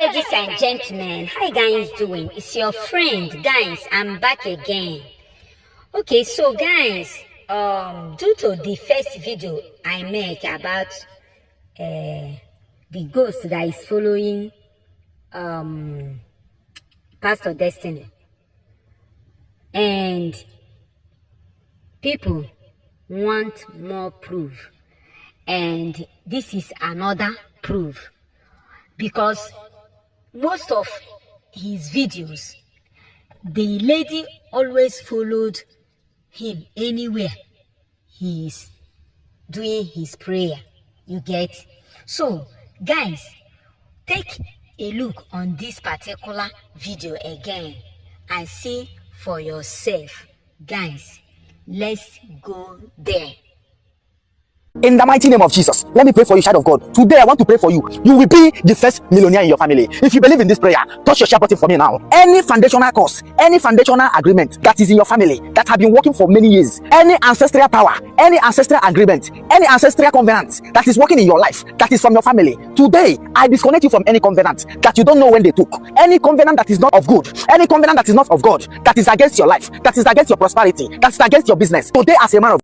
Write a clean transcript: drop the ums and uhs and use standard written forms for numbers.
Ladies and gentlemen, how you guys doing? It's your friend, guys. I'm back again. Okay, so guys, due to the first video I make about the ghost that is following Pastor Destiny, and people want more proof, and this is another proof, because most of his videos, the lady always followed him anywhere he's doing his prayer. You get? So guys, take a look on this particular video again and see for yourself. Guys, let's go there. In the mighty name of Jesus, let me pray for you, child of God. Today, I want to pray for you. You will be the first millionaire in your family. If you believe in this prayer, touch your share button for me now. Any foundational cause, any foundational agreement that is in your family that have been working for many years, any ancestral power, any ancestral agreement, any ancestral covenant that is working in your life, that is from your family, today, I disconnect you from any covenant that you don't know when they took. Any covenant that is not of good, any covenant that is not of God, that is against your life, that is against your prosperity, that is against your business. Today, as a man of